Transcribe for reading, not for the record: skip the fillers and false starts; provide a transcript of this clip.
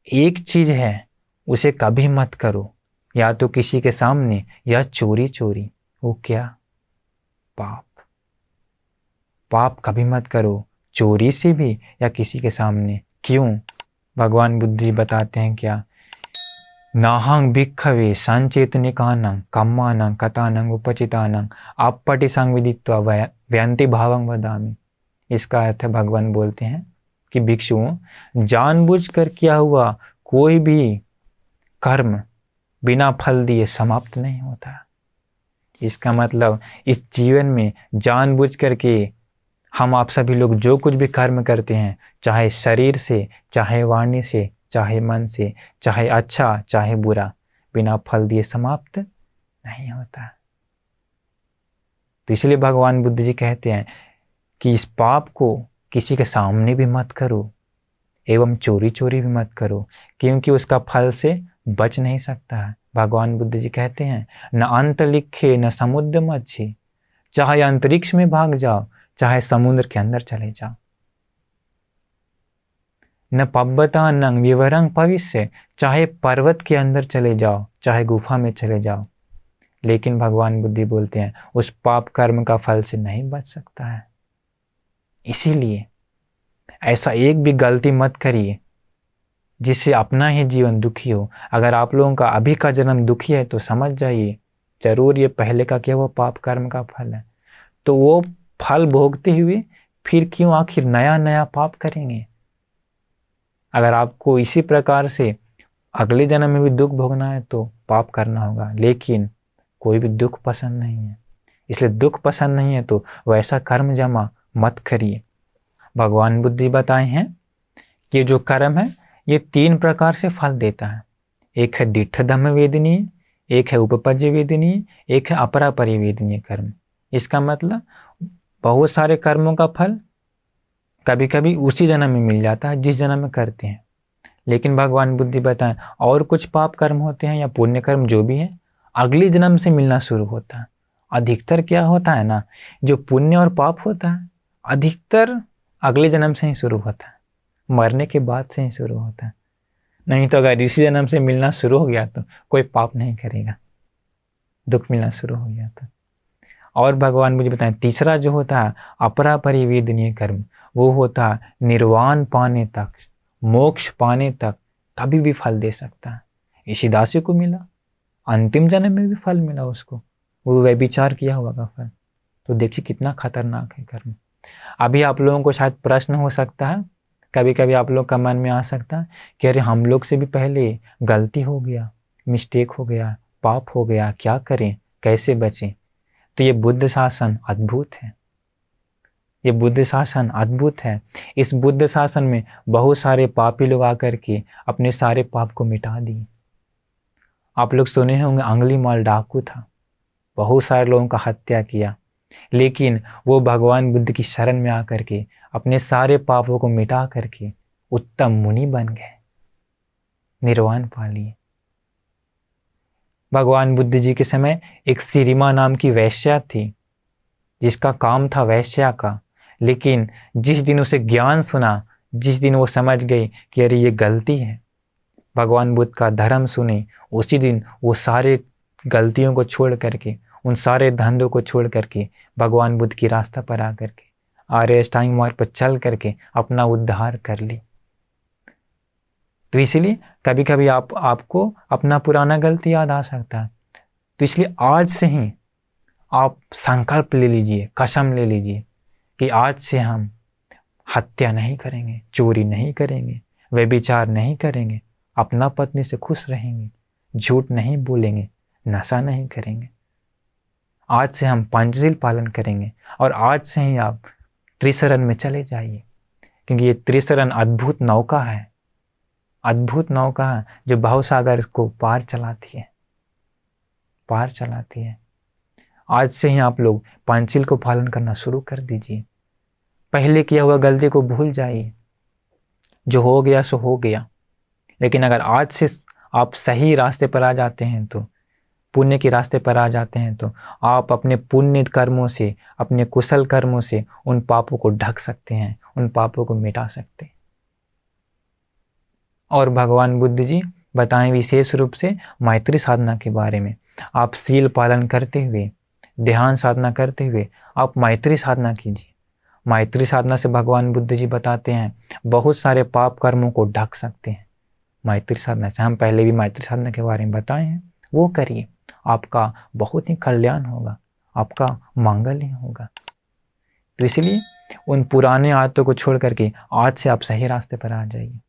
एक चीज है, उसे कभी मत करो, या तो किसी के सामने या चोरी चोरी। वो क्या? पाप। पाप कभी मत करो, चोरी से भी या किसी के सामने। क्यों? भगवान बुद्ध जी बताते हैं क्या? नाहं भिक्खवे संचेतनिकानां कम्मानां कथानां उपचितानां अपपटि संविदित्वा व्यंति भावं वदामि। इसका अर्थ भगवान बोलते हैं कि भिक्षुओं, जानबूझकर किया हुआ कोई भी कर्म बिना फल दिए समाप्त नहीं होता। इसका मतलब इस जीवन में जानबूझ करके हम आप सभी लोग जो कुछ भी कर्म करते हैं, चाहे शरीर से, चाहे वाणी से, चाहे मन से, चाहे अच्छा चाहे बुरा, बिना फल दिए समाप्त नहीं होता। तो इसलिए भगवान बुद्ध जी कहते हैं कि इस पाप को किसी के सामने भी मत करो, एवं चोरी चोरी भी मत करो, क्योंकि उसका फल से बच नहीं सकता है। भगवान बुद्ध जी कहते हैं, न अंत लिखे न समुद्र मच्छी, चाहे अंतरिक्ष में भाग जाओ, चाहे समुद्र के अंदर चले जाओ। न पब्बता नंग विवरंग भविष्य, चाहे पर्वत के अंदर चले जाओ, चाहे गुफा में चले जाओ, लेकिन भगवान बुद्ध बोलते हैं उस पाप कर्म का फल से नहीं बच सकता है। इसीलिए ऐसा एक भी गलती मत करिए जिससे अपना ही जीवन दुखी हो। अगर आप लोगों का अभी का जन्म दुखी है तो समझ जाइए जरूर ये पहले का किया हुआ पाप कर्म का फल है। तो वो फल भोगते हुए फिर क्यों आखिर नया नया पाप करेंगे? अगर आपको इसी प्रकार से अगले जन्म में भी दुख भोगना है तो पाप करना होगा, लेकिन कोई भी दुख पसंद नहीं है। इसलिए दुख पसंद नहीं है तो वैसा कर्म जमा मत करिए। भगवान बुद्ध जी बताए हैं कि जो कर्म है ये 3 प्रकार से फल देता है। एक है दिट्ठ धम्म वेदनीय, एक है उपपज्य वेदनीय, एक है अपरा परिवेदनीय कर्म। इसका मतलब बहुत सारे कर्मों का फल कभी कभी उसी जन्म में मिल जाता है जिस जन्म में करते हैं, लेकिन भगवान बुद्ध बताएं और कुछ पाप कर्म होते हैं या पुण्य कर्म जो भी है अगले जन्म से मिलना शुरू होता है। अधिकतर क्या होता है ना, जो पुण्य और पाप होता है अधिकतर अगले जन्म से ही शुरू होता है, मरने के बाद से ही शुरू होता है। नहीं तो अगर इसी जन्म से मिलना शुरू हो गया तो कोई पाप नहीं करेगा, दुख मिलना शुरू हो गया तो। और भगवान मुझे बताएं तीसरा जो होता है अपरा परिवेदनीय कर्म, वो होता है निर्वाण पाने तक, मोक्ष पाने तक कभी भी फल दे सकता है। इसी दासी को मिला, अंतिम जन्म में भी फल मिला उसको, वो व्यभिचार किया हुआ का फल। तो देखिए कितना खतरनाक है कर्म। अभी आप लोगों को शायद प्रश्न हो सकता है, कभी कभी आप लोग का मन में आ सकता है कि अरे हम लोग से भी पहले गलती हो गया, मिस्टेक हो गया, पाप हो गया, क्या करें, कैसे बचें? तो ये बुद्ध शासन अद्भुत है, ये बुद्ध शासन अद्भुत है। इस बुद्ध शासन में बहुत सारे पापी लोग आकर के अपने सारे पाप को मिटा दिए। आप लोग सुने होंगे अंगुलीमाल डाकू था, बहुत सारे लोगों का हत्या किया, लेकिन वो भगवान बुद्ध की शरण में आकर के अपने सारे पापों को मिटा करके उत्तम मुनि बन गए, निर्वाण पा लिए। भगवान बुद्ध जी के समय एक सिरिमा नाम की वैश्या थी जिसका काम था वैश्या का, लेकिन जिस दिन उसे ज्ञान सुना, जिस दिन वो समझ गई कि अरे ये गलती है, भगवान बुद्ध का धर्म सुने, उसी दिन वो सारे गलतियों को छोड़ करके, उन सारे धंधों को छोड़ करके भगवान बुद्ध की रास्ता पर आकर के आर्य अष्टांग मार्ग पर चल करके अपना उद्धार कर ली। तो इसलिए कभी कभी आपको अपना पुराना गलती याद आ सकता है, तो इसलिए आज से ही आप संकल्प ले लीजिए, कसम ले लीजिए कि आज से हम हत्या नहीं करेंगे, चोरी नहीं करेंगे, व्यभिचार नहीं करेंगे, अपना पत्नी से खुश रहेंगे, झूठ नहीं बोलेंगे, नशा नहीं करेंगे। आज से हम पंचशील पालन करेंगे और आज से ही आप त्रिशरण में चले जाइए, क्योंकि ये त्रिशरण अद्भुत नौका है, अद्भुत नौका है जो भवसागर को पार चलाती है, पार चलाती है। आज से ही आप लोग पंचशील को पालन करना शुरू कर दीजिए। पहले किया हुआ गलती को भूल जाइए, जो हो गया सो हो गया। लेकिन अगर आज से आप सही रास्ते पर आ जाते हैं, तो पुण्य के रास्ते पर आ जाते हैं, तो आप अपने पुण्य कर्मों से, अपने कुशल कर्मों से उन पापों को ढक सकते हैं, उन पापों को मिटा सकते हैं। और भगवान बुद्ध जी बताएं विशेष रूप से मैत्री साधना के बारे में। आप शील पालन करते हुए, ध्यान साधना करते हुए आप मैत्री साधना कीजिए। मैत्री साधना से भगवान बुद्ध जी बताते हैं बहुत सारे पाप कर्मों को ढक सकते हैं। मैत्री साधना से हम पहले भी मैत्री साधना के बारे में बताए हैं, वो करिए, आपका बहुत ही कल्याण होगा, आपका मंगल ही होगा। तो इसलिए उन पुराने आदतों को छोड़ करके आज से आप सही रास्ते पर आ जाइए।